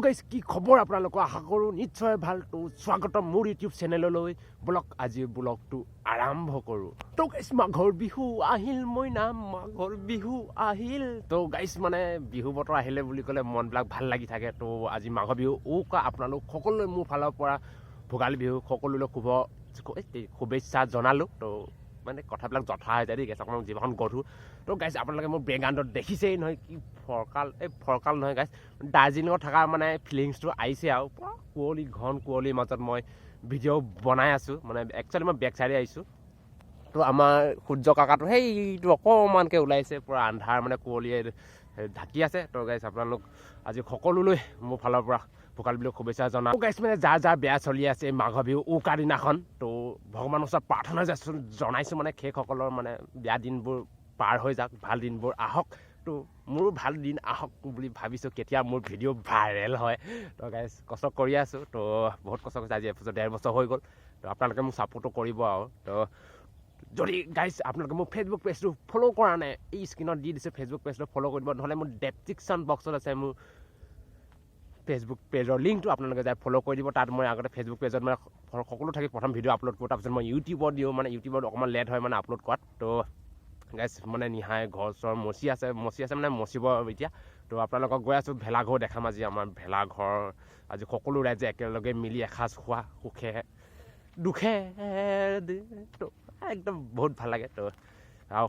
গাইছ কি খবৰ আপোনালোকৰ আশা কৰোঁ নিশ্চয় ভাল তো স্বাগতম মোৰ ইউটিউব চেনেললৈ ব্লগ আজিৰ ব্লগটো আৰম্ভ কৰোঁ তো গাইছ মাঘৰ বিহু আহিল মই নাম মাঘৰ বিহু আহিল তো গাইছ মানে বিহু বতৰ আহিলে বুলি ক'লে মনবিলাক ভাল লাগি থাকে তো আজি মাঘৰ বিহু আপোনালোক সকলোৱে মোৰ ফালৰ পৰা ভোগালী বিহু সকলোলৈ শুভেচ্ছা জনালোঁ তো মানে কথাবিলাক জঠা হৈ যায় দেই গাইছ আপোনালোক যিমান গধুৰ তো গাইছ আপোনালোকে মোৰ বেকগ্ৰাউণ্ডত দেখিছেই নহয় কি ফৰকাল নহয় গাইছ দাৰ্জিলিঙত থকা মানে ফিলিংছটো আহিছে আৰু পুৰা কুঁৱলীৰ মাজত মই ভিডিঅ' বনাই আছোঁ মানে একচুৱেলি মই বেক চাইডে আহিছোঁ তো আমাৰ সূৰ্য কাকাটো সেইটো অকণমানকৈ ওলাইছে পূৰা আন্ধাৰ মানে কুঁৱলীয়ে ঢাকি আছে তো গাইছ আপোনালোক আজি সকলোলৈ মোৰ ফালৰ পৰা ভোগালী বিহুৰ শুভেচ্ছা জনাওঁ গাইছ মানে যাৰ বেয়া চলি আছে মাঘৰ বিহু উৰুকা দিনাখন তো ভগৱানৰ ওচৰত প্ৰাৰ্থনা জনাইছোঁ মানে সেইসকলৰ মানে বেয়া দিনবোৰ পাৰ হৈ যাওক ভাল দিনবোৰ আহক তো মোৰো ভাল দিন আহক বুলি ভাবিছোঁ কেতিয়া মোৰ ভিডিঅ' ভাইৰেল হয় তো গাইছ কষ্ট কৰি আছোঁ তো বহুত কষ্ট কৰিছে আজি এবছৰ 1.5 বছৰ হৈ গ'ল তো আপোনালোকে মোক ছাপোৰ্টো কৰিব আৰু তো যদি গাইছ আপোনালোকে মোৰ ফেচবুক পেজটো ফ'ল' কৰা নাই এই স্ক্ৰীণত দি দিছোঁ ফেচবুক পেজটো ফ'ল' কৰি দিব নহ'লে মোৰ ডেছক্ৰিপশ্যন বক্সত আছে মোৰ ফেচবুক পেজৰ লিংকটো আপোনালোকে যাই ফ'ল' কৰি দিব তাত মই আগতে ফেচবুক পেজত মানে সকলো থাকি প্ৰথম ভিডিঅ' আপলোড কৰোঁ তাৰপিছত মই ইউটিউবত দিওঁ মানে ইউটিউবত অকণমান লেট হয় মানে আপলোড কৰাত তো গাইছ মানে নিহাই ঘৰ চৰ মচি আছে মানে মচিব এতিয়া তো আপোনালোকক গৈ আছোঁ ভেলাঘৰ দেখাম আজি আমাৰ ভেলাঘৰ আজি সকলো ৰাইজে একেলগে মিলি এসাঁজ খোৱা সুখে দুখে তো একদম বহুত ভাল লাগে তো আৰু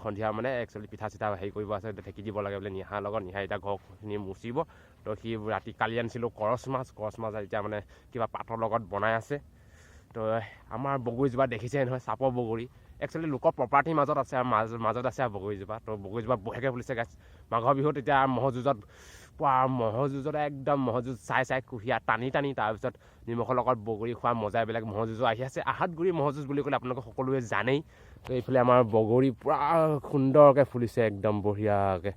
সন্ধিয়া মানে একচুৱেলি পিঠা চিঠা হেৰি কৰিব আছে ঢেকি দিব লাগে বোলে নিহাৰ লগত নিহাই এতিয়া ঘৰখিনি মুচিব তো সি ৰাতি কালি আনিছিলোঁ কৰচ মাছ এতিয়া মানে কিবা পাতৰ লগত বনাই আছে তো আমাৰ বগৰীজোপা দেখিছে নহয় চাপৰ বগৰী একচুৱেলি লোকৰ প্ৰপাৰ্টিৰ মাজত আছে আৰু মাজত আছে আৰু বগৰীজোপা তো বগৰীজোপা বহেকৈ ফুলিছে গাইছ মাঘৰ বিহুত এতিয়া ম'হযুঁজত একদম ম'হযুঁজ চাই কুঁহিয়া টানি তাৰপিছত নিমখৰ লগত বগৰী খোৱা মজাই বেলেগ ম'হযুঁজো আহি আছে আহাতগুৰি ম'হযুঁজ বুলি ক'লে আপোনালোকে সকলোৱে জানেই তো এইফালে আমাৰ বগৰী পূৰা সুন্দৰকৈ ফুলিছে একদম বঢ়িয়াকৈ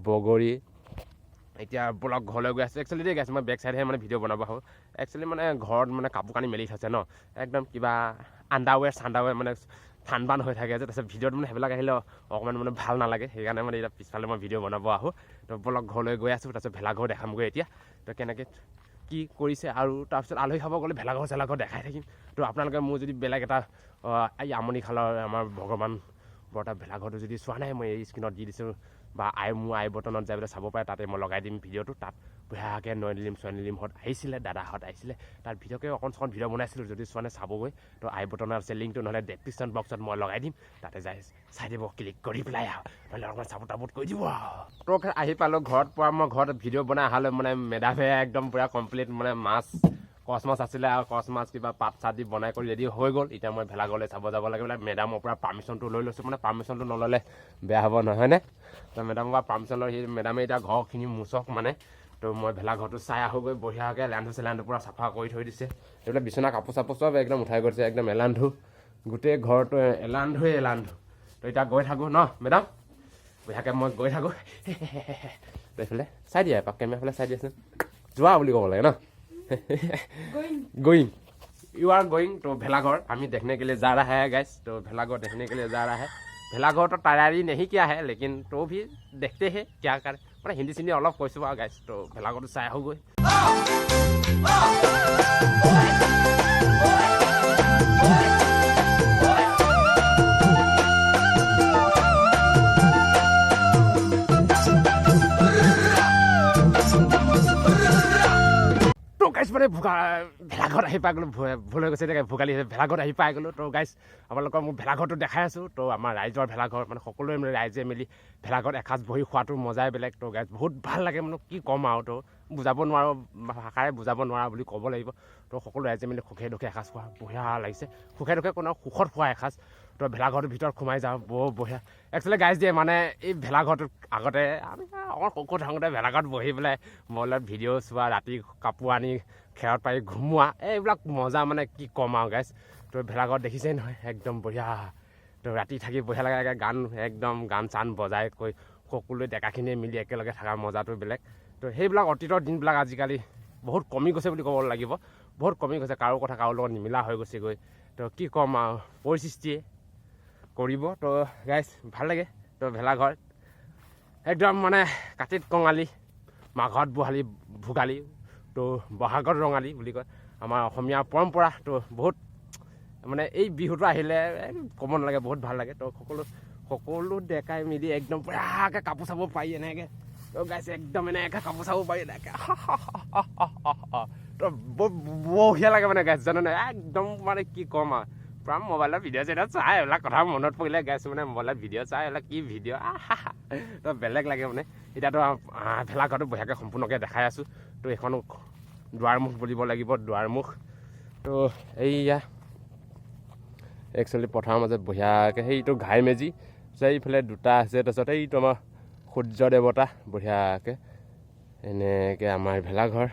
বগৰী এতিয়া ব্লগ ঘৰলৈ গৈ আছে একচুৱেলি দেই গাইছ মই বেক চাইডেহে মানে ভিডিঅ' বনাব আহোঁ একচুৱেলি মানে ঘৰত মানে কাপোৰ কানি মেলি থৈছে ন একদম কিবা আণ্ডাৰৱেৰ মানে ঠাণ্ডান হৈ থাকে যে তাৰপিছত ভিডিঅ'ত মানে সেইবিলাক আহিলে অকণমান মানে ভাল নালাগে সেইকাৰণে মানে এতিয়া পিছফালে মই ভিডিঅ' বনাব আহোঁ তো ব্লগ ঘৰলৈ গৈ আছোঁ তাৰপিছত ভেলাঘৰ দেখামগৈ এতিয়া তো কেনেকৈ কি কৰিছে আৰু তাৰপিছত আলহী খাব গ'লে ভেলাঘৰ দেখাই থাকিম তো আপোনালোকে মোৰ যদি বেলেগ এটা এই আমনি খালৰ আমাৰ ভগৱান বৰতা ভেলাঘৰটো যদি চোৱা নাই মই এই স্ক্ৰীণত দি দিছোঁ বা মোৰ আই বটনত যাই পেলাই চাব পাৰে তাতে মই লগাই দিম ভিডিঅ'টো তাত বঢ়িয়াকৈ নয়নিলিমহঁত আহিছিলে দাদাহঁত আহিছিলে তাত ভিডিঅ'কৈ অকণ ভিডিঅ' বনাইছিলোঁ যদি চোৱা নাই চাবগৈ তো আই বটনত আছে লিংকটো নহ'লে ডেছক্ৰিপশ্যন বক্সত মই লগাই দিম তাতে যাই চাই দিব ক্লিক কৰি পেলাই আৰু নহ'লে অকণমান চাপোৰ্ট কৰি দিব আৰু তো আহি পালোঁ ঘৰত মই ঘৰত ভিডিঅ' বনাই অহালৈ মানে মেডামে একদম পূৰা কমপ্লিট মানে কচ মাছ আছিলে আৰু কচ মাছ কিবা পাত চাত দি বনাই কৰি ৰেডি হৈ গ'ল এতিয়া মই ভেলাঘৰলৈ চাব যাব লাগে বোলে মেডামৰ পৰা পাৰ্মিশ্যনটো লৈ লৈছোঁ মানে পাৰ্মিশ্যনটো নল'লে বেয়া হ'ব নহয়নে তো মেডামৰ পৰা পাৰ্মিশ্যন লৈ মেডামে এতিয়া ঘৰখিনি মুচক মানে তো মই ভেলাঘৰটো চাই আহোঁগৈ বঢ়িয়াকৈ চেলানটো পূৰা চাফা কৰি থৈ দিছে এইবিলাক বিচনা কাপোৰ চাপোৰ চব একদম উঠাই গৈছে একদম এলান্ধু গোটেই ঘৰটো এলান্ধুৱে তো এতিয়া গৈ থাকোঁ ন মেডাম বঢ়িয়াকৈ মই গৈ থাকোঁ এইফালে চাই দিয়া এপাক কেমেৰাফালে চাই দিয়াচোন যোৱা বুলি ক'ব লাগে ন गोइंग यू आर गोइंग तो भेलाघर हमें देखने के लिए जा रहा है गाइस तो भेलाघर देखने के लिए जा रहा है भेलाघर तो तैयारी नहीं किया है लेकिन तो भी देखते हैं क्या करें मैं हिंदी सिंधी अलग कैसे गाइस तो भेलाघर तो चाय हो गई গাইছ মানে ভেলাঘৰত আহি পাই গ'লোঁ ভুল হৈ গৈছে ভোগালী ভেলাঘৰত আহি পাই গ'লোঁ তো গাইছ আপোনালোকৰ মোৰ ভেলাঘৰটো দেখাই আছোঁ তো আমাৰ ৰাইজৰ ভেলাঘৰ মানে সকলোৱে মানে ৰাইজে মিলি ভেলাঘৰত এসাঁজ বহি খোৱাটো মজাই বেলেগ তো গাইছ বহুত ভাল লাগে মানে কি ক'ম আৰু তো বুজাব নোৱাৰোঁ ভাষাৰে বুজাব নোৱাৰা বুলি ক'ব লাগিব তো সকলো ৰাইজে মিলি সুখে দুখে এসাঁজ খোৱা বঢ়িয়া লাগিছে সুখে দুখে কোনো সুখত খোৱা এসাঁজ তো ভেলাঘৰটোৰ ভিতৰত সোমাই যাওঁ বৰ বঢ়িয়া একচুৱেলি গাইছ দিয়ে মানে এই ভেলাঘৰটোত আগতে আমি অকণ সৰু থাকোঁতে ভেলাঘৰত বহি পেলাই মলত ভিডিঅ' চোৱা ৰাতি কাপোৰ আনি খেৰত পাৰি ঘুমোৱা এইবিলাক মজা মানে কি ক'ম আৰু গাইছ তো ভেলাঘৰত দেখিছেই নহয় একদম বঢ়িয়া তো ৰাতি থাকি বঢ়িয়া লাগে একদম গান চান বজাই কৈ সকলোৱে ডেকাখিনিয়ে মিলি একেলগে থকা মজাটো বেলেগ তো সেইবিলাক অতীতৰ দিনবিলাক আজিকালি বহুত কমি গৈছে বুলি ক'ব লাগিব বহুত কমি গৈছে কাৰো কথা কাৰো লগত নিমিলা হৈ গৈছেগৈ তো কি ক'ম আৰু পৰিসৃষ্টিয়ে কৰিব তো গাইছ ভাল লাগে তো ভেলাঘৰ একদম মানে কাতিত কঙালী মাঘত ভোগালী তো বহাগত ৰঙালী বুলি কয় আমাৰ অসমীয়া পৰম্পৰা তো বহুত মানে এই বিহুটো আহিলে ক'ব নালাগে বহুত ভাল লাগে তো সকলো ডেকাই মিলি একদম পুৰাকৈ কাপোৰ চাব পাৰি এনেকৈ তো গাইছে একদম এনেকৈ কাপোৰ চাব পাৰি এনেকৈ তো বঢ়িয়া লাগে মানে গাইছে জানানে একদম মানে কি ক'ম আৰু পুৰা মোবাইলত ভিডিঅ' চিডিঅ' চাই এইবিলাক কথা মনত পৰিলে গাইছোঁ মানে মোবাইলত ভিডিঅ' চাই এইবিলাক কি ভিডিঅ' তো বেলেগ লাগে মানে এতিয়াতো ভেলাঘৰটো বঢ়িয়াকৈ সম্পূৰ্ণকৈ দেখাই আছোঁ তো এইখন দুৱাৰমুখ বুলিব লাগিব দুৱাৰমুখ তো এইয়া একচুৱেলি পথাৰৰ মাজত বঢ়িয়াকৈ সেইটো ঘাই মেজি এইফালে দুটা আছে তাৰপিছত এইটো আমাৰ সূৰ্য দেৱতা বঢ়িয়াকৈ এনেকৈ আমাৰ ভেলাঘৰ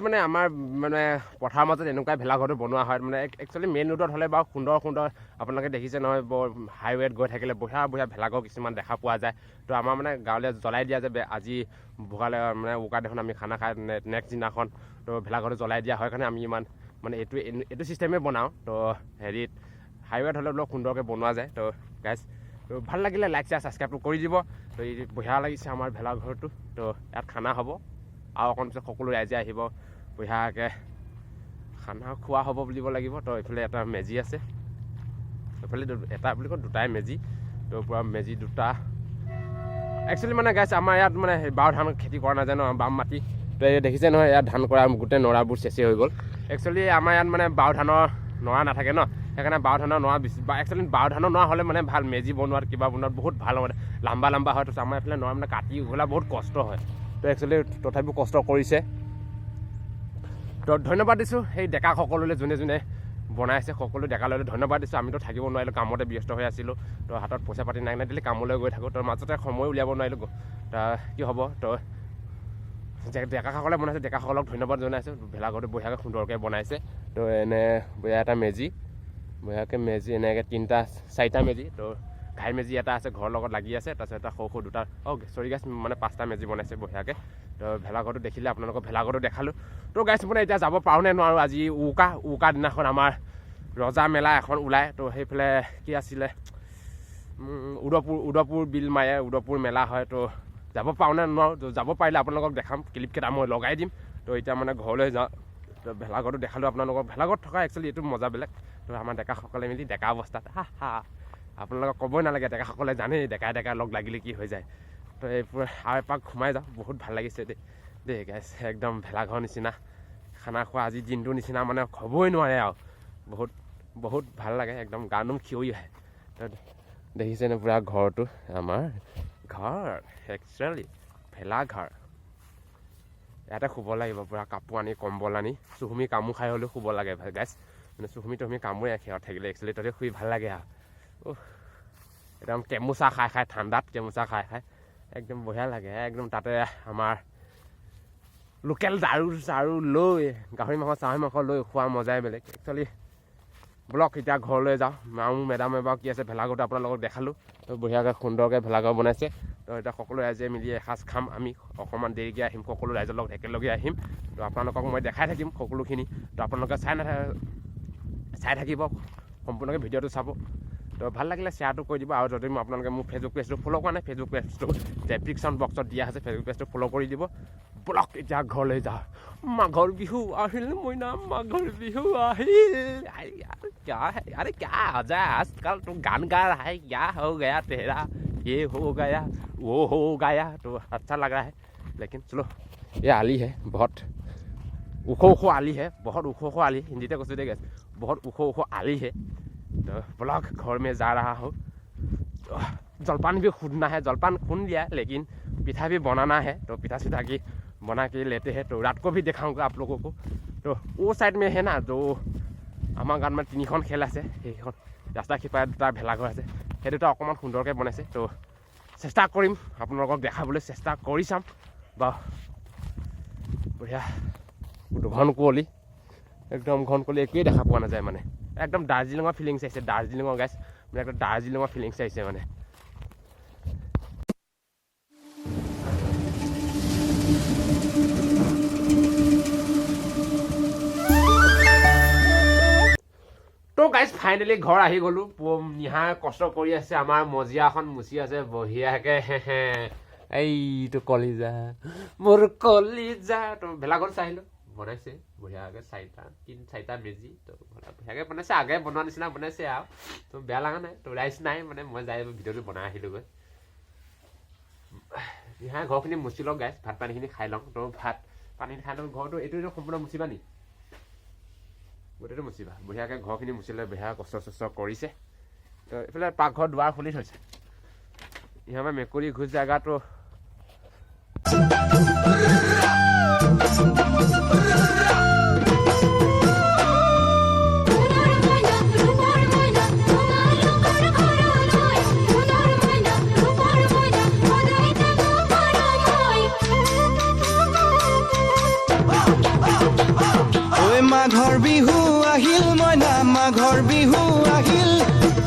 মানে আমাৰ মানে পথাৰৰ মাজত এনেকুৱাই ভেলাঘৰটো বনোৱা হয় মানে একচুৱেলি মেইন ৰোডত হ'লে বাৰু সুন্দৰ আপোনালোকে দেখিছে নহয় বৰ হাইৱেত গৈ থাকিলে বঢ়িয়া ভেলাঘৰ কিছুমান দেখা পোৱা যায় তো আমাৰ মানে গাঁৱলীয়া জ্বলাই দিয়া যে আজি ভোগালে মানে উকা দেখোন আমি খানা খাই নেক্সট দিনাখন তো ভেলাঘৰটো জ্বলাই দিয়া হয় কাৰণে আমি ইমান মানে এইটো চিষ্টেমেই বনাওঁ তো হেৰিত হাইৱেত হ'লে অলপ সুন্দৰকৈ বনোৱা যায় তো গাইজ তো ভাল লাগিলে লাইক শ্বেয়াৰ ছাবস্ক্ৰাইবটো কৰি দিব তো বঢ়িয়া লাগিছে আমাৰ ভেলাঘৰটো তো ইয়াত খানা হ'ব আৰু অকণ পিছত সকলো ৰাইজে আহিব বঢ়িয়াকৈ খানা খোৱা হ'ব বুলিব লাগিব তো এইফালে এটা মেজি আছে এইফালে এটা বুলি কয় দুটাই মেজি তো পূৰা মেজি দুটা একচুৱেলি মানে গাইছে আমাৰ ইয়াত মানে বাও ধান খেতি কৰা নাযায় ন বাম মাটি তো এই দেখিছে নহয় ইয়াত ধান কৰা গোটেই নৰাবোৰ চেচি হৈ গ'ল একচুৱেলি আমাৰ ইয়াত মানে বাও ধানৰ নৰা নাথাকে ন সেইকাৰণে বাও ধানৰ নৰা একচুৱেলি বাও ধানৰ নৰা হ'লে মানে ভাল মেজি বনোৱাত কিবা বনোৱাত বহুত ভাল মানে লাম্বা হয় তো আমাৰ এইফালে নৰা মানে কাটি উঘলা বহুত কষ্ট হয় তো একচুৱেলি তথাপিও কষ্ট কৰিছে তো ধন্যবাদ দিছোঁ সেই ডেকাসকললৈ যোনে বনাইছে সকলো ডেকালৈ ধন্যবাদ দিছোঁ আমিতো থাকিব নোৱাৰিলোঁ কামতে ব্যস্ত হৈ আছিলোঁ তো হাতত পইচা পাতি নাই দিলে কামলৈ গৈ থাকোঁ তো মাজতে সময় উলিয়াব নোৱাৰিলোঁ কি হ'ব তো ডেকাসকলে বনাইছে ডেকাসকলক ধন্যবাদ জনাইছোঁ ভেলাঘৰটো বঢ়িয়াকৈ সুন্দৰকৈ বনাইছে তো এনে বঢ়িয়া এটা মেজি বঢ়িয়াকৈ মেজি এনেকৈ চাৰিটা মেজি তো ঘাই মেজি এটা আছে ঘৰৰ লগত লাগি আছে তাৰপিছত এটা সৰু দুটা চৰি গাছ মানে 5টা মেজি বনাইছে বঢ়িয়াকৈ তো ভেলাঘৰটো দেখিলে আপোনালোকক ভেলাঘৰটো দেখালোঁ তো গাইছ মানে এতিয়া যাব পাৰোঁ নে নোৱাৰোঁ আজি উকা দিনাখন আমাৰ ৰজা মেলা এখন ওলায় তো সেইফালে কি আছিলে উদয়পুৰ বিল মায়ে উদয়পুৰ মেলা হয় তো যাব পাৰোঁ নে নোৱাৰোঁ তো যাব পাৰিলে আপোনালোকক দেখাম ক্লিপকেইটা মই লগাই দিম তো এতিয়া মানে ঘৰলৈ যাওঁ তো ভেলাঘৰটো দেখালোঁ আপোনালোকক ভেলাঘৰত থকা একচুৱেলি এইটো মজা বেলেগ তো আমাৰ ডেকাসকলে মিলি ডেকা অৱস্থাত আপোনালোকক ক'বই নালাগে ডেকাসকলে জানেই ডেকাই লগ লাগিলে কি হৈ যায় তো এইবোৰ আৰু এপাক সোমাই যাওঁ বহুত ভাল লাগিছে দেই গাইছ একদম ভেলাঘৰ নিচিনা খানা খোৱা আজি দিনটোৰ নিচিনা মানে হ'বই নোৱাৰে আৰু বহুত ভাল লাগে একদম গানুম খিয়ৰি আহে তো দেখিছেনে পূৰা ঘৰটো আমাৰ ঘৰ একচুৱেলি ভেলাঘৰ ইয়াতে শুব লাগিব পূৰা কাপোৰ আনি কম্বল আনি চুহুমি কামোৰ খাই হ'লেও শুব লাগে গাইছ মানে চুহুমি কামোৰে সিহঁত থাকিলে একচুৱেলি তাতে শুই ভাল লাগে আৰু একদম কেমুচা খাই ঠাণ্ডাত কেমুচা খাই একদম বঢ়িয়া লাগে একদম তাতে আমাৰ লোকেল ঝাৰু লৈ গাহৰি মাংস চাহৰি মাংস লৈ খোৱা মজাই বেলেগ একচুৱেলি ব্লক এতিয়া ঘৰলৈ যাওঁ মেডামে বাৰু কি আছে ভেলাঘৰটো আপোনালোকক দেখালোঁ তো বঢ়িয়াকৈ সুন্দৰকৈ ভেলাঘৰ বনাইছে তো এতিয়া সকলো ৰাইজে মিলি এসাঁজ খাম আমি অকণমান দেৰিকৈ আহিম সকলো ৰাইজৰ লগত একেলগে আহিম তো আপোনালোকক মই দেখাই থাকিম সকলোখিনি তো আপোনালোকে চাই থাকিব সম্পূৰ্ণকৈ ভিডিঅ'টো চাব তো ভাল লাগিলে শ্বেয়াৰটো কৰি দিব আৰু যদি মই আপোনালোকে মোৰ ফেচবুক পেজটো ফ'ল' কৰা নাই ফেচবুক পেজটো ডেছক্ৰিপশ্যন বক্সত দিয়া আছে ফেচবুক পেজটো ফ'ল' কৰি দিব ব্লক এতিয়া ঘৰলৈ যাওঁ মাঘৰ বিহু আহিল মইনা মাঘৰ বিহু আহিল अरे क्या हो जाए आजकल तो गान गा रहा है क्या हो गया तेरा ये हो गया वो हो गया तो अच्छा लग रहा है लेकिन चलो ये आली है बहुत उखो आली है बहुत उखो आली हिंदीতে কৈছোঁ देख बहुत उखो आली है तो ब्लॉग घर में जा रहा हो तो जलपान भी खूदना है जलपान खून लिया लेकिन पिठा भी बनाना है तो पिठा सीठा की बना के लेते हैं तो रात को भी दिखाऊंगा आप लोगों को तो वो साइड में है ना जो আমাৰ গাঁৱত মানে 3খন খেল আছে সেইখন ৰাস্তা সিপাৰে দুটা ভেলাঘৰ আছে সেই দুটা অকণমান সুন্দৰকৈ বনাইছে তো চেষ্টা কৰিম আপোনালোকক দেখাবলৈ চেষ্টা কৰি চাম বা বঢ়িয়া ঘন কুঁৱলী একদম ঘন কুঁৱলী একোৱেই দেখা পোৱা নাযায় মানে একদম দাৰ্জিলিঙৰ ফিলিংছ আহিছে দাৰ্জিলিঙৰ গাইছ মানে একটা দাৰ্জিলিঙৰ ফিলিংছ আহিছে মানে তো গাইজ ফাইনেলি ঘৰ আহি গ'লো নিহা কষ্ট কৰি আছে আমাৰ মজিয়াখন মুচি আছে বঢ়িয়াকে এইটো কলিজা মোৰ কলিজা তো ভেলাঘৰ চাইলো বনাইছে বঢ়িয়াকে চাৰিটা মেজি তো বঢ়িয়াকে বনাইছে আগে বনোৱা নিচিনা বনাইছে আৰু তো বেয়া লগা নাই তো ৰাইচ নাই মানে মই যাই ভিডিঅ'টো বনাই আহিলোগৈ নিহা ঘৰখিনি মুচি লওক গাইজ ভাত পানীখিনি খাই লওঁ তো ভাত পানী খাই লওঁ ঘৰটো এইটো সম্পূৰ্ণ মুচিবা নি গোটেইটো মুচিবা বঢ়িয়াকৈ ঘৰখিনি মুচিলে বেয়া কষ্ট চষ্ট কৰিছে তো এইফালে পাকঘৰ দুৱাৰ খুলি থৈছে ইহঁতে মেকুৰী ঘোচ জেগাটো মাঘৰ বিহু আহিল মইনা মাঘৰ বিহু আহিল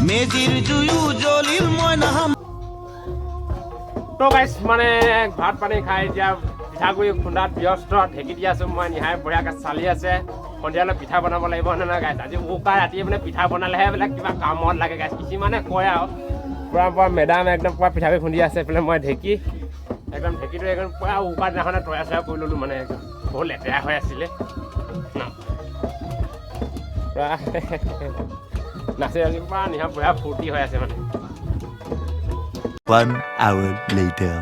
মেজিৰ জুয়ো জ্বলিল মইনা তো গাইছ মানে ভাত পানী খাই এতিয়া পিঠাগুড়ি খুন্দাত ব্যস্ত ঢেঁকি দি আছোঁ মই নিহাই বঢ়িয়াকৈ চালি আছে সন্ধিয়ালৈ পিঠা বনাব লাগিব নহয় গাইছ আজি উকা ৰাতি মানে পিঠা বনালেহে বোলে কিবা কামত লাগে গাইছ কিছুমানে কয় আৰু পুৰা মেডাম একদম পুৰা পিঠাগুড়ি খুন্দি আছে এইফালে মই ঢেঁকি একদম ঢেঁকিটো একদম পুৰা উকা দিনাখনে তৈয়াৰ চৈয়াৰ কৰি ল'লোঁ মানে একদম বহুত লেতেৰা হৈ আছিলে নাচে আজি পুৰা নিহা বঢ়িয়া ফূৰ্তি হৈ আছে মানে 1 hour later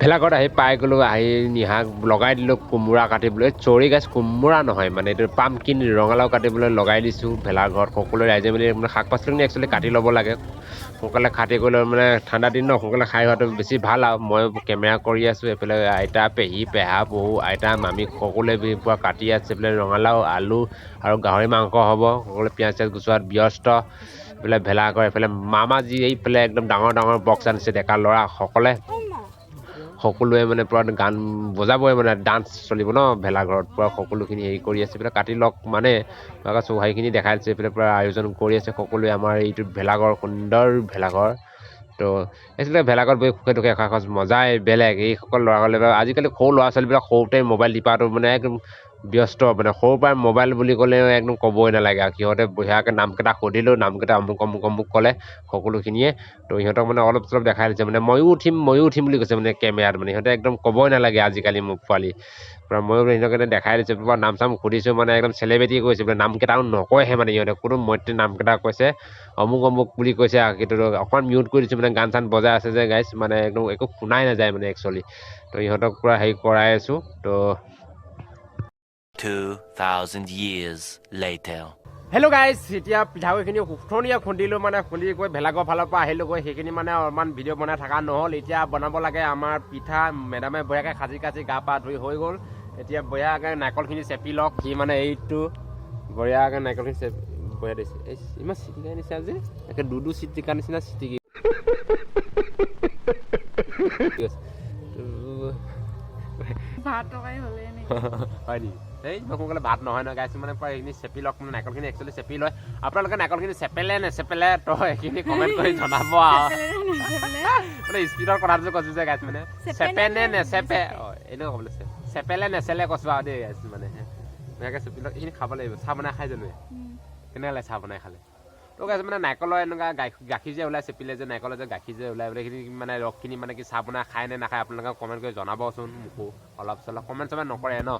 ভেলাঘৰত আহি পাই গ'লোঁ আহি নিহাক লগাই দিলোঁ কোমোৰা কাটিবলৈ চৰি গাছ কোমোৰা নহয় মানে এইটো পামকিন ৰঙালাও কাটিবলৈ লগাই দিছোঁ ভেলাঘৰত সকলোৱে ৰাইজে মিলি মানে শাক পাচলিখিনি একচুৱেলি কাটি ল'ব লাগে সোনকালে কাটি কৰি লৈ মানে ঠাণ্ডা দিন ন সোনকালে খাই হোৱাটো বেছি ভাল আৰু মই কেমেৰা কৰি আছোঁ এইফালে আইতা পেহী পেহা বহু আইতা মামী সকলোৱে পুৰা কাটি আছে এইফালে ৰঙালাও আলু আৰু গাহৰি মাংস হ'ব সকলোৱে পিঁয়াজ চিয়াজ গুচোৱাত ব্যস্ত এইফালে ভেলাঘৰ এইফালে মামাজী এইফালে একদম ডাঙৰ ডাঙৰ বক্স আনিছে ডেকা ল'ৰাসকলে সকলোৱে মানে পুৰা গান বজাবই মানে ডান্স চলিব ন ভেলাঘৰত পুৰা সকলোখিনি হেৰি কৰি আছে এইফালে কাটি লওক মানে চৌহাইখিনি দেখাই দিছে এইফালে পুৰা আয়োজন কৰি আছে সকলোৱে আমাৰ এইটো ভেলাঘৰ সুন্দৰ ভেলাঘৰ তো এইফালে ভেলাঘৰত বহি সুখে দুখে এসাঁজ মজাই বেলেগ এইসকল ল'ৰাসকলে আজিকালি সৰু ল'ৰা ছোৱালীবিলাক সৰুতে মোবাইল টিপাটো মানে একদম ব্যস্ত মানে সৰুৰ পৰাই মোবাইল বুলি ক'লে একদম ক'বই নালাগে আৰু সিহঁতে বঢ়িয়াকৈ নামকেইটা সুধিলেও নামকেইটা অমুক ক'লে সকলোখিনিয়ে তো সিহঁতক মানে অলপ চলপ দেখাই দিছে মানে ময়ো উঠিম বুলি কৈছে মানে কেমেৰাত মানে সিহঁতে একদম ক'বই নালাগে আজিকালি মোক পোৱালি পূৰা ময়ো সিহঁতক দেখাই দিছে পূৰা নাম চাম সুধিছোঁ মানে একদম চেলিব্ৰিটি কৈছে বোলে নামকেইটাও নকয়হে মানে সিহঁতে কোনো মৈত্ৰী নামকেইটা কৈছে অমুক বুলি কৈছে আৰু সেইটো অকণমান মিউট কৰি দিছোঁ মানে গান চান বজাই আছে যে গাইছ মানে একদম একো শুনাই নাযায় মানে একচুৱেলি তো সিহঁতক পূৰা হেৰি কৰাই আছোঁ তো 2000 years later হেল্ল' গাইজ এতিয়া পিঠাগুড়িখিনি সুঠনীয়া খুন্দিলোঁ মানে খুন্দি গৈ ভেলাঘৰ ফালৰ পৰা আহিলোঁগৈ সেইখিনি মানে অলপমান ভিডিঅ' বনাই থকা নহ'ল এতিয়া বনাব লাগে আমাৰ পিঠা মেডামে বঢ়িয়াকৈ সাজি গা পা ধুই হৈ গ'ল এতিয়া বঢ়িয়াকৈ নাৰিকলখিনি চেপি লওক সি মানে এইটো বঢ়িয়াকৈ নাৰিকলখিনি বঢ়িয়া দিছে এই ইমান চিটিকা নিচা যে একে দুডু চিটিকা নিচিনা চিটিকি হয় নি এই সোনকালে ভাত নহয় নহয় গাইছোঁ মানে এইখিনি চেপি লওক মানে নাৰিকলখিনি একচুৱেলি চেপি লয় আপোনালোকে নাৰিকলখিনি চেপেলে নেচেপেলে তো এইখিনি কমেণ্ট কৰি জনাব আৰু মানে স্পীডৰ কথাটো কৈছোঁ যে গাইছোঁ মানে চেপে নে নেচেপে এনেকুৱা ক'বলৈ চেপেলে নেচেলে কৈছোঁ আৰু দেই গাইছোঁ মানে ধুনীয়াকৈ চেপি লওক এইখিনি খাব লাগিব চাহ বনাই খাই জানো কেনেকৈ লাগে চাহ বনাই খালে তো গাইছোঁ মানে নাৰিকলৰ এনেকুৱা গাখীৰ যে ওলাই চেপিলে যে নাৰিকলৰ যে গাখীৰ যে ওলাই এইখিনি মানে ৰসখিনি মানে কি চাহ বনাই খায় নে নাখায় আপোনালোকে কমেণ্ট কৰি জনাবচোন মোকো অলপ চলপ কমেণ্ট চমেণ্ট নকৰে ন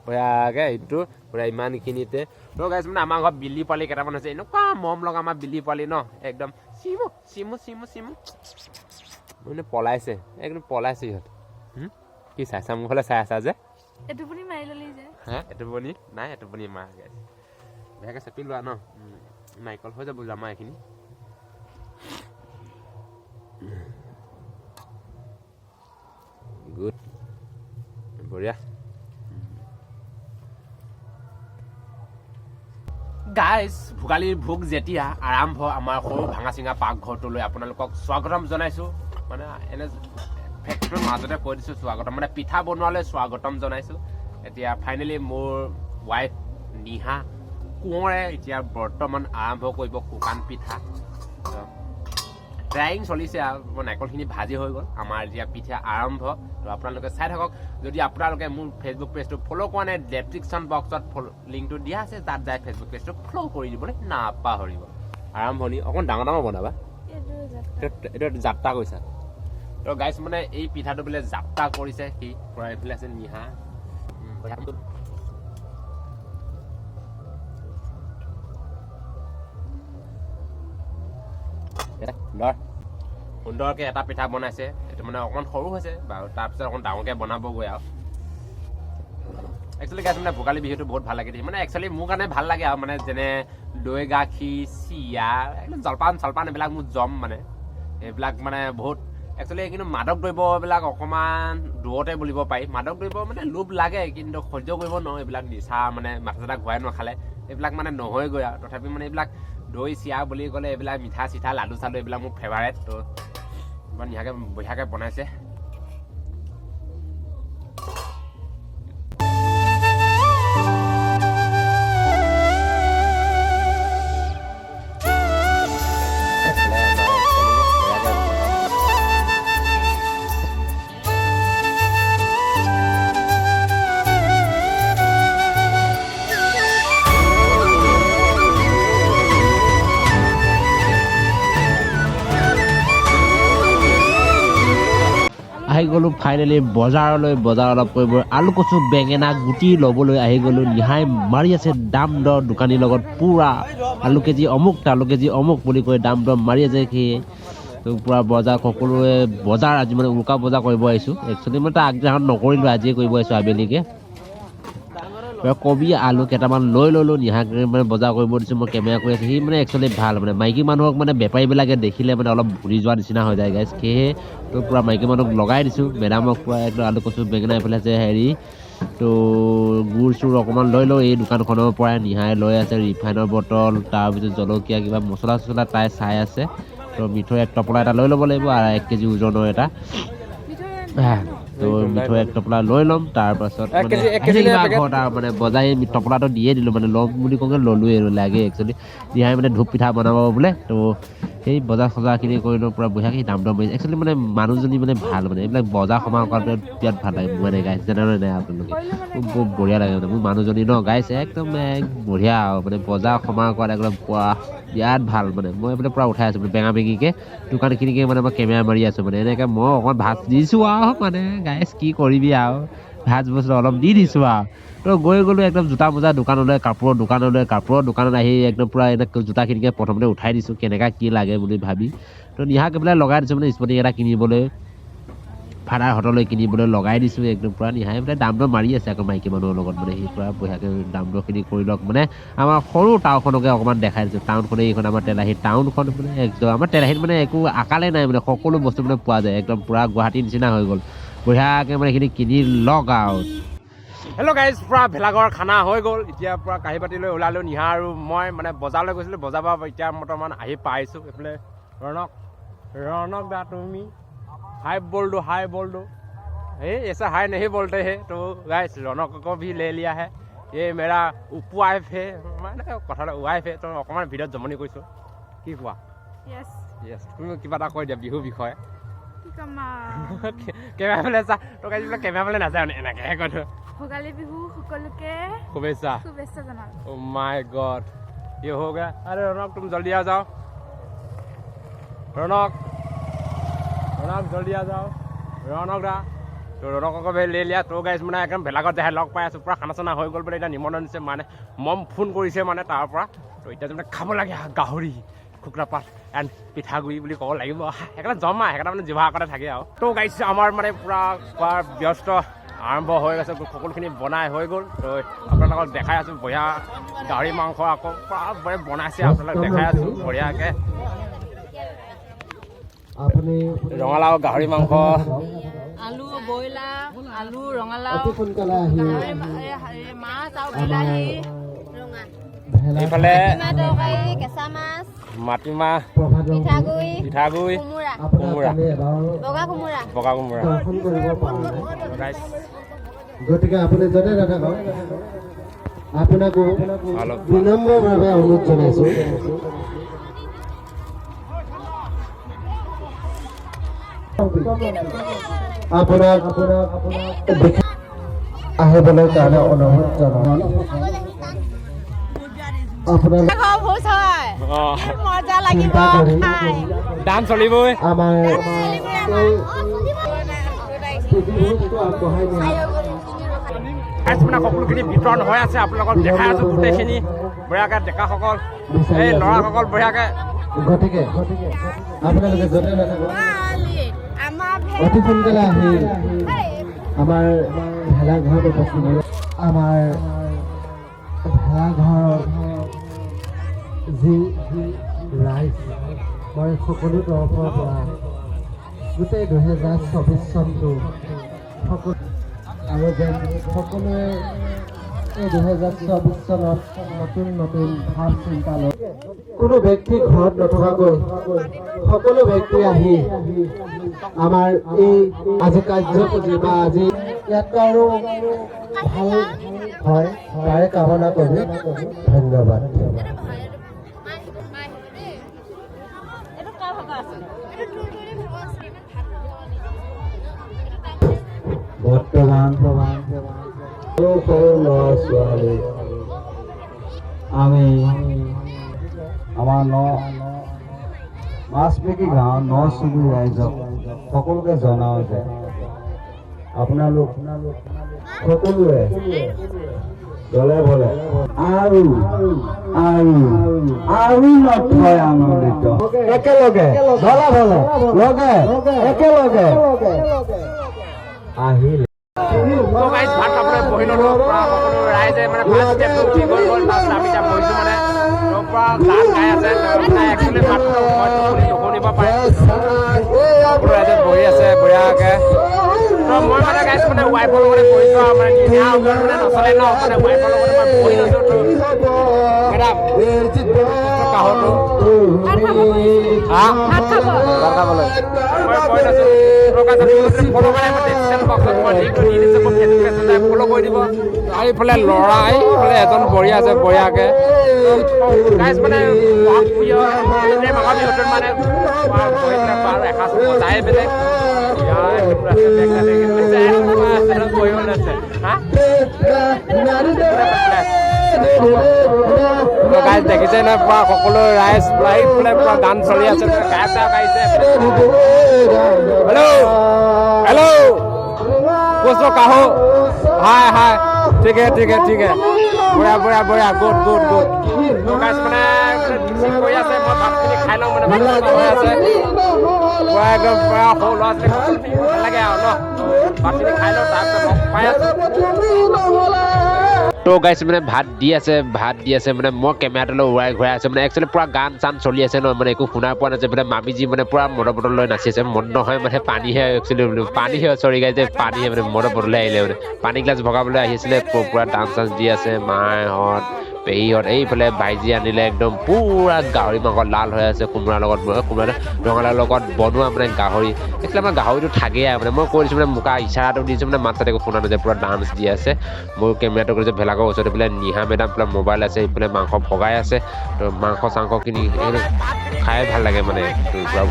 বঢ়িয়াকৈ এইটো পুৰা ইমানখিনিতে তো গাইছোঁ মানে আমাৰ ঘৰত বিলি পোৱালি কেইটামান হৈছে এনেকুৱা মৰম লগা আমাৰ বিলি পোৱালি ন একদম চিমু মানে পলাইছে একদম পলাইছে ইহঁত কি চাইছা মোৰ ফালে চাই আছা যে এটোপনি মাৰি ল'লি যে এটোপনি নাই এটোপনি মাৰ গাইছ বেয়াকৈ চেপি লোৱা ন নাৰিকল হৈ যাব জামা এইখিনি গুড বঢ়িয়া গাইজ ভোগালীৰ ভোগ যেতিয়া আৰম্ভ আমাৰ সৰু ভাঙা চিঙা পাকঘৰটোলৈ আপোনালোকক স্বাগতম জনাইছোঁ মানে এনে ফেক্টৰীৰ মাজতে কৈ দিছোঁ স্বাগতম মানে পিঠা বনোৱালৈ স্বাগতম জনাইছোঁ এতিয়া ফাইনেলি মোৰ ৱাইফ নিহা কোঁৱৰে এতিয়া বৰ্তমান আৰম্ভ কৰিব শুকান পিঠা ড্ৰাইং চলিছে আৰু নাৰিকলখিনি ভাজি হৈ গ'ল আমাৰ এতিয়া পিঠা আৰম্ভ তো আপোনালোকে চাই থাকক যদি আপোনালোকে মোৰ ফেচবুক পেজটো ফ'ল' কৰা নাই ডেছক্ৰিপশ্যন বক্সত লিংকটো দিয়া আছে তাত যাই ফেচবুক পেজটো ফ'ল' কৰি দিবলৈ নাপাহৰিব আৰম্ভণি অকণ ডাঙৰ ডাঙৰ বনাবা এইটো যাত্ৰা কৰিছা তো গাইছ মানে এই পিঠাটো বোলে যাত্ৰা কৰিছে সি পৰা এইফালে আছে নিহা সুন্দৰকে এটা পিঠা বনাইছে এইটো মানে অকণমান সৰু হৈছে বাৰু তাৰপিছত অকণ ডাঙৰকে বনাবগৈ আৰু একচুৱেলি গাইছ মানে ভোগালী বিহুটো বহুত ভাল লাগে দেই মানে একচুৱেলি মোৰ কাৰণে ভাল লাগে আৰু মানে যেনে দৈ গাখীৰ চিৰা একদম জলপান চলপান এইবিলাক মোৰ জম মানে এইবিলাক মানে বহুত একচুৱেলি কিন্তু মাদক দ্ৰব্যবিলাক অকণমান দূৰতে বুলিব পাৰি মাদক দ্ৰব্য মানে লোভ লাগে কিন্তু সহ্য কৰিব নোৱাৰোঁ এইবিলাক নিচা মানে মাথা চাথা ঘূৰাই নাখালে এইবিলাক মানে নহয়গৈ আৰু তথাপি মানে এইবিলাক দৈ চিৰা বুলি ক'লে এইবিলাক মিঠা চিঠা লাডু চাডু এইবিলাক মোৰ ফেভাৰেট তো ইমান নিহাকে বঢ়িয়াকৈ বনাইছে আহি গ'লোঁ ফাইনেলি বজাৰলৈ বজাৰ অলপ কৰিব আলু কচু বেঙেনা গুটি ল'বলৈ আহি গ'লোঁ নিহাই মাৰি আছে দাম দৰ দোকানীৰ লগত পূৰা আলু কেজি অমুক বুলি কৈ দাম দৰ মাৰি আছে সি পূৰা বজাৰ সকলোৱে বজাৰ আজি মানে উৰুকা বজাৰ কৰিব আহিছোঁ একচুৱেলি মই তাৰ আগদিনাখন নকৰিলোঁ আজিয়ে কৰিব আহিছোঁ আবেলিকৈ কবি আলু কেইটামান লৈ ল'লোঁ নিহাক মানে বজাৰ কৰিব দিছোঁ মই কেমেৰা কৰি আছোঁ সি মানে একচুৱেলি ভাল মানে মাইকী মানুহক মানে বেপাৰীবিলাকে দেখিলে মানে অলপ ভুলি যোৱা নিচিনা হৈ যায় গাইছ সেয়েহে তো পূৰা মাইকী মানুহক লগাই দিছোঁ মেডামক পূৰা একদম আলু কচু বেঙেনা এইফালে আছে হেৰি তো গুৰ চুৰ অকণমান লৈ লওঁ এই দোকানখনৰ পৰাই নিহাই লৈ আছে ৰিফাইনৰ বটল তাৰপিছত জলকীয়া কিবা মছলা চছলা তাই চাই আছে তো মিঠৈ এক টপলা এটা লৈ ল'ব লাগিব আৰু 1 কেজি ওজনৰ এটা তো মিঠৈ এক টপলা লৈ ল'ম তাৰপাছত ঘৰত আৰু মানে বজাই টপলাটো দিয়ে দিলোঁ মানে ল'ম বুলি কওঁতে ল'লোৱেই লাগে একচুৱেলি নিহাই মানে ধূপ পিঠা বনাব বোলে তো সেই বজাৰ চজাৰখিনি কৰি লৈ পূৰা বঢ়িয়াকৈ দাম দৰ মাৰিছে একচুৱেলি মানে মানুহজনী মানে ভাল মানে এইবিলাক বজাৰ সমাৰ কৰাটো বিৰাট ভাল লাগে মানে গাইছ যেনেদৰে নাই আপোনালোকে বহুত বঢ়িয়া লাগে মানে মোৰ মানুহজনী ন গাইছে একদম বঢ়িয়া আৰু মানে বজাৰ সমাৰ কৰাত একদম পুৰা বিৰাট ভাল মানে মই মানে পূৰা উঠাই আছোঁ মানে বেঙা বেঙিকৈ দোকানখিনিকে মানে মই কেমেৰা মাৰি আছোঁ মানে এনেকৈ মই অকণমান ভাজ দিছোঁ আৰু মানে গাইছ কি কৰিবি আৰু ভাজ বস্তু অলপ দি দিছোঁ আৰু তো গৈ গ'লোঁ একদম জোতা মোজা দোকানলৈ কাপোৰৰ দোকানত আহি একদম পূৰা এনেকৈ জোতাখিনিকে প্ৰথমতে উঠাই দিছোঁ কেনেকুৱা কি লাগে বুলি ভাবি তো নিহাক এইবিলাক লগাই দিছোঁ মানে স্পৰ্টিং এটা কিনিবলৈ ফাদাৰ হতলৈ কিনিবলৈ লগাই দিছোঁ একদম পূৰা নিহাই পেলাই দাম দৰ মাৰি আছে আকৌ মাইকী মানুহৰ লগত মানে সি পূৰা বঢ়িয়াকৈ দাম দৰখিনি কৰি লওক মানে আমাৰ সৰু টাউনখনকে অকণমান দেখাই দিছোঁ টাউনখনে এইখন আমাৰ তেলাহী টাউনখন মানে একদম আমাৰ তেলাহীত মানে একো আকালে নাই মানে সকলো বস্তু মানে পোৱা যায় একদম পূৰা গুৱাহাটীৰ নিচিনা হৈ গ'ল বঢ়িয়াকৈ মানে এইখিনি কিনি লওক আৰু হেল্ল' গাইজ পূৰা ভেলাঘৰ খানা হৈ গ'ল এতিয়া পূৰা কাঁহী বাতি লৈ ওলালোঁ নিহা আৰু মই মানে বজাৰলৈ গৈছিলোঁ বজাৰ পৰা এতিয়া বৰ্তমান আহি পাইছোঁ এইফালে ৰৌনক দা তুমি हाय बोल दो ऐसा हाय नहीं बोलते हैं तो गाइस रौनक को भी ले लिया है ये मेरा उपु वाइफ है মানে কথা वाइफ है तो অকণমান ভিডিঅ'ত জমনি কৰিছোঁ কি কোৱা য়েছ তুমি কিবা এটা কৈ দিয়া বিহু বিষয়ে কেমেৰা ফালে চা তো গাইজ বোলে কেমেৰা ফালে নাযায় মানে এনেকৈ কৈ থৈ ভোগালী বিহু সকলোকে শুভেচ্ছা জনালোঁ ओ माय गॉड ये हो गया अरे रौनक तुम जल्दी आ जाओ रौनक जल्दी आ जाओ रौनक दा तो रौनक को भी ले लिया तो गाइस মানে একদম ভেলাঘৰত যাই লগ পাই আছোঁ পূৰা খানা চানা হৈ গ'ল বোলে এতিয়া নিমন্ত্ৰণ দিছে মানে মম ফোন কৰিছে মানে তাৰ পৰা তো এতিয়া মানে খাব লাগে গাহৰি খুকৰা পাত এণ্ড পিঠাগুড়ি বুলি ক'ব লাগিব সেইকাৰণে জমা সেইকাৰণে মানে জিভা আগতে থাকে আৰু তো গাইছ আমাৰ মানে পূৰা খোৱাৰ ব্যস্ত আৰম্ভ হৈ গৈছে সকলোখিনি বনাই হৈ গ'ল তো আপোনালোকক দেখাই আছোঁ বঢ়িয়া গাহৰি মাংস আকৌ পূৰা বনাইছে আপোনালোকক দেখাই আছোঁ বঢ়িয়াকৈ ৰঙালাও গাহৰি মাংস আলু ব্ৰইলাৰ আলু ৰঙালাও মাছ আৰু বিলাহী এইফালে তৰকাৰী কেঁচা মাছ মাটিমাহ পিঠাগুড়ি কোমোৰা বগা কোমোৰা গতিকে আপুনি য'তে নাথাকক আপোনাকো বিনম্ৰভাৱে অনুৰোধ জনাইছোঁ আপোনাক আহিবলৈ কাৰণে অনুৰোধ জনাওঁ আপোনাৰ ভোজ হয় মজা লাগিব খাই ডান চলিবই আমাৰ ভোজটো আগবঢ়াই নিয়া মানে সকলোখিনি বিতৰণ হৈ আছে আপোনালোকক দেখাই আছোঁ গোটেইখিনি বঢ়িয়াকৈ ডেকাসকল এই ল'ৰাসকল বঢ়িয়াকৈ গতিকে আপোনালোকে য'তে নাথাকক অতি সোনকালে আহি আমাৰ ভেলাঘৰত উপস্থিত হ'ব আমাৰ ভেলাঘৰৰ যি ৰাইজ মই সকলো তৰফৰ পৰা গোটেই 2024 চনটো সকলো আৰু যেন সকলোৱে এই 2024 চনত নতুন নতুন ভাৱ চিন্তা লৈ কোনো ব্যক্তি ঘৰত নথকাকৈ সকলো ব্যক্তি আহি আমাৰ এই আজি কাৰ্যসূচী বা আজি ইয়াতকৈ আৰু ভাল হয় তাৰে কামনা কৰি ধন্যবাদ বৰ্তমান সৰু সৰু ল'ৰা ছোৱালী আমি আমাৰ মাছপেকী গাঁৱৰ চুবুৰী ৰাইজক সকলোকে জনাওঁ যে আপোনালোক সকলোৱে দলে বলে আৰু নথয় আনন্দিত একেলগে দলে বলে লগে একেলগে আহিলে ভাত খাবলৈ বহি ল'লোঁ সকলো ৰাইজে মানে ভাত ষ্টেপটো উঠি গ'ল তাৰপিছত আমি এতিয়া বহিছোঁ মানে পৰা গান গাই আছে মানে একচুৱেলি ভাতটো হয়তো নুশুনিব পাৰে সকলো ৰাইজে বহি আছে বঢ়িয়াকৈ মই মানে গাইছোঁ মানে ৱাইফৰ লগতে বহিছোঁ আৰু মানে নিশা মানে নচলে ন মানে ৱাইফৰ লগতে মই বহি লৈছোঁ মেডাম কাহৰটো খাবলৈ মই বহি লৈছোঁ ফ'ল' কৰি দিব আৰু ইফালে ল'ৰা এইফালে এজন বহি আছে বঢ়িয়াকৈ গাইজ মানে মাঘ বিহুটোত মানে বহি পেলাই বাৰু এসাঁজ মজাই বেলেগ গাইজ দেখিছে নহয় পুৰা সকলো ৰাইজ এইফালে পুৰা গান চলি আছে গাইছে গাইছে হেল্ল' হেল্ল' কৈছো কাহো হাই হাই ঠিক হে বঢ়িয়া বঢ়িয়া বঢ়িয়া গুড গুড গুড গাইজ মানে কৰি আছে মই ভাতখিনি খাই লওঁ মানে ভাত হৈ আছে পুৰা একদম পুৰা সৰু ল'ৰা ছোৱালী ভাল লাগে আৰু ন ভাতখিনি খাই লওঁ তাৰপিছত পাই আছোঁ তো গাইছ মানে ভাত দি আছে মানে মই কেমেৰাটোলৈ উৰাই ঘূৰাই আছে মানে একচুৱেলি পুৰা গান চান চলি আছে ন মানে একো শুনা পোৱা নাযায় মানে মামিজী মানে পুৰা মদৰ বটল লৈ নাচি আছে মদ নহয় মানে পানীহে একচুৱেলি পানীহে চৰি গাইছে পানীহে মানে মদৰ বটলে আহিলে মানে পানী গ্লাছ ভগাবলৈ আহিছিলে পুৰা ডান্স চান্স দি আছে মাহঁত পেহীহঁত এইফালে ভাইজি আনিলে একদম পুৰা গাহৰি মাংস লাল হৈ আছে কোমোৰাৰ লগত ৰঙালাওৰ লগত বনোৱা মানে গাহৰি একচুৱেলি আমাৰ গাহৰিটো থাকেই মানে মই কৈ দিছোঁ মানে মোকা ইচাৰাটো দিছোঁ মানে মাত চাত একো শুনা নাযায় পুৰা ডান্স দি আছে মোৰ কেমেৰাটো কৰিছে ভেলাঘৰ ওচৰত এইফালে নিহা মেডাম পেলাই মোবাইল আছে এইফালে মাংস ভগাই আছে তো মাংস চাংসখিনি খাই ভাল লাগে মানে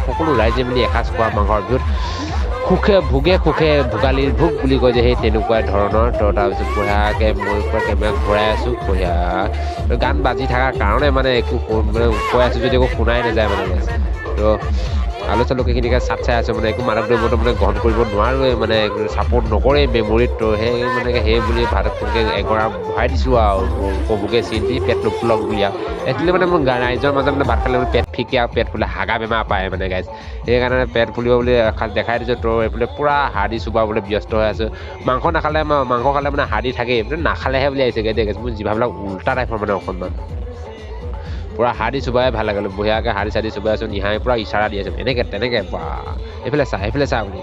সকলো ৰাইজে মিলি এসাঁজ খোৱা মাংসৰ বিহুত ভোগে ভোগালীৰ ভোগ বুলি কয় যে সেই তেনেকুৱা ধৰণৰ তো তাৰপিছত বঢ়িয়াকৈ মই পুৰা কেমেৰা ঘূৰাই আছোঁ বঢ়িয়া গান বাজি থকাৰ কাৰণে মানে একো মানে কৈ আছোঁ যদি একো শুনাই নাযায় মানে তো আলু চালু সেইখিনিকে চাট চাই আছোঁ মানে একো মাদক দ্ৰব্যটো মানে গ্ৰহণ কৰিব নোৱাৰোৱে মানে ছাপৰ্ট নকৰেই মেমৰিত তো সেই মানে সেই বুলি ভাতকৈ এগৰা ভৰাই দিছোঁ আৰু কবুকে চিন দি পেট নুফুলক বুলি আৰু একচুৱেলি মানে মোৰ ৰাইজৰ মাজত মানে ভাত খালে মানে পেট ফিকে আৰু পেট ফুলে হাগা বেমাৰ পায় মানে গাইজ সেইকাৰণে পেট ফুলিব বুলি দেখাই দিছোঁ তো এইফালে পূৰা হাৰ্ডি চুবাবলৈ ব্যস্ত হৈ আছোঁ মাংস নাখালে মাংস খালে মানে হাৰ্ডি থাকেই মানে নাখালেহে বুলি আহিছে গাইজ মোৰ জিভাবিলাক উল্টা টাইপৰ মানে অকণমান পুৰা হাৰ্ডি চুবাই ভাল লাগিলে বঢ়িয়াকৈ হাৰ্ডি চাৰ্ডি চুবাই আছোঁ নিহাই পুৰা ইচাৰা দি আছে এনেকৈ তেনেকৈ বা এইফালে চা বুলি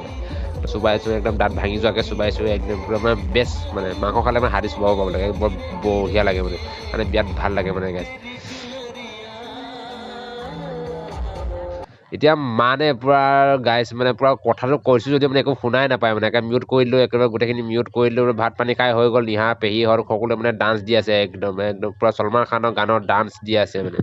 চুবাইছোঁ একদম দাঁত ভাঙি যোৱাকৈ চুবাইছোঁ একদম পুৰা মানে বেষ্ট মানে মাংস খালে মানে হাৰ্ডি চুবাব পাব লাগে বৰ বঢ়িয়া লাগে মানে বিৰাট ভাল লাগে মানে গাইজ এতিয়া মানে পুৰা গাইছ মানে পুৰা কথাটো কৈছোঁ যদি মানে একো শুনাই নাপায় মানে একে মিউট কৰি দিলোঁ একেবাৰে গোটেইখিনি মিউট কৰি দিলোঁ ভাত পানী খাই হৈ গ'ল নিহা পেহী হওক সকলোৱে মানে ডান্স দি আছে একদম পুৰা ছলমান খানৰ গানৰ ডান্স দি আছে মানে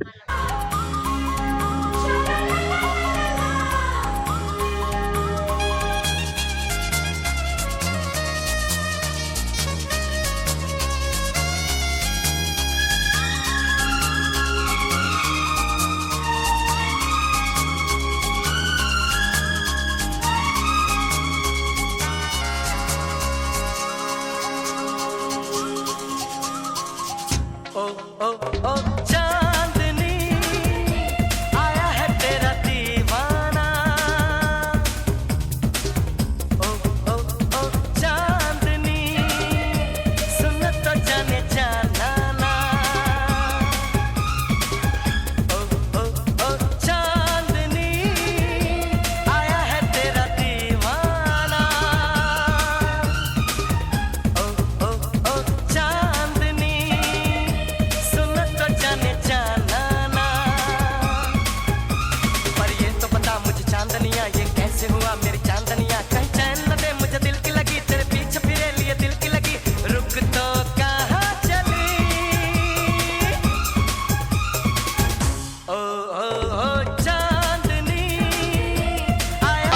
चांदनी आया है तेरा दीवाना ओ ओ ओ चांदनी सुन तो जाने जाना ना ओ ओ ओ चांदनी आया है तेरा दीवाना ओ ओ ओ चांदनी सुन तो जाने जाना ना पर ये तो बता मुझे चांदनिया ये कैसे हुआ मेरी चांदनिया कहीं चैन न दे मुझे दिल की लगी तेरे पीछे फिरे लिए दिल की लगी रुक तो कहाँ चली ओ ओ ओ चांदनी आया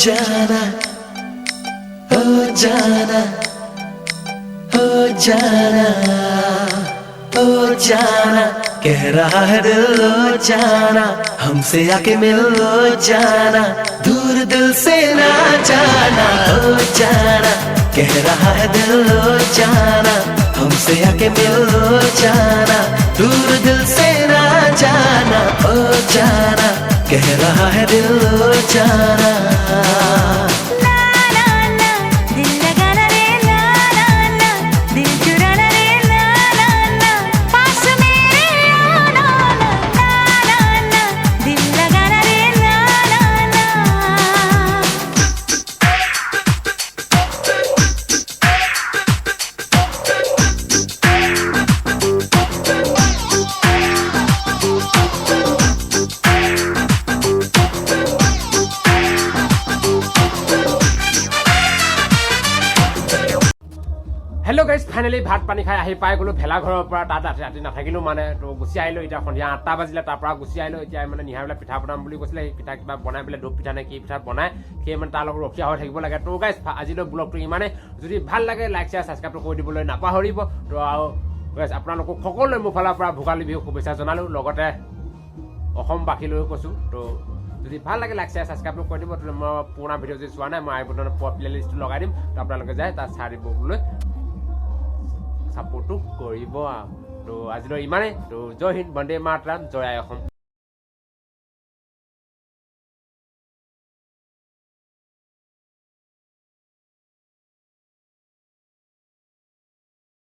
जाना हो जाना हो जाना हो जाना कह रहा है दिल हो जाना हमसे आके मिल हो जाना दूर दिल से ना जाना हो जाना कह रहा है दिल हो जाना हमसे आके मिल हो जाना दूर दिल से ना जाना हो जाना कह रहा है दिल हो जाना दिल लगाना रे ला ला ला दिल चुराना रे ला ला ला पास मेरे आना ला ला ला दिल लगाना रे ला ला ला হেল্ল' গাইজ ফাইনেলি ভাত পানী খাই আহি পাই গ'লোঁ ভেলাঘৰৰ পৰা তাত ৰাতি নাথাকিলোঁ মানে তো গুচি আহিলোঁ এতিয়া সন্ধিয়া 8টা বাজিলে তাৰ পৰা গুচি আহিলোঁ এতিয়া মানে নিহাবিলাক পিঠা বনাম বুলি কৈছিলে সেই পিঠা কিবা বনাই পেলাই ধূপ পিঠা নে কি পিঠা বনাই সেই মানে তাৰ লগত ৰখীয়া হৈ থাকিব লাগে তো গাইজ আজিলৈ ব্লগটো ইমানে যদি ভাল লাগে লাইক শ্বেয়াৰ ছাবস্ক্ৰাইবটো কৰি দিবলৈ নাপাহৰিব তো আৰু গাইজ আপোনালোকক সকলোৱে মোৰ ফালৰ পৰা ভোগালী বিহু শুভেচ্ছা জনালোঁ লগতে অসমবাসীলৈও কৈছোঁ তো যদি ভাল লাগে লাইক শ্বেয়াৰ ছাবস্ক্ৰাইবটো কৰি দিব তেতিয়াহ'লে মই পুৰণা ভিডিঅ' যদি চোৱা নাই মই আই বটনৰ প্লে লিষ্টটো লগাই দিম তো আপোনালোকে যায় তাত চাই দিবলৈ সাপোৰ্টটো কৰিব আৰু তো আজিলৈ ইমানেই তো জয় হিন্দ বন্দে মাতৰম জয় আই অসম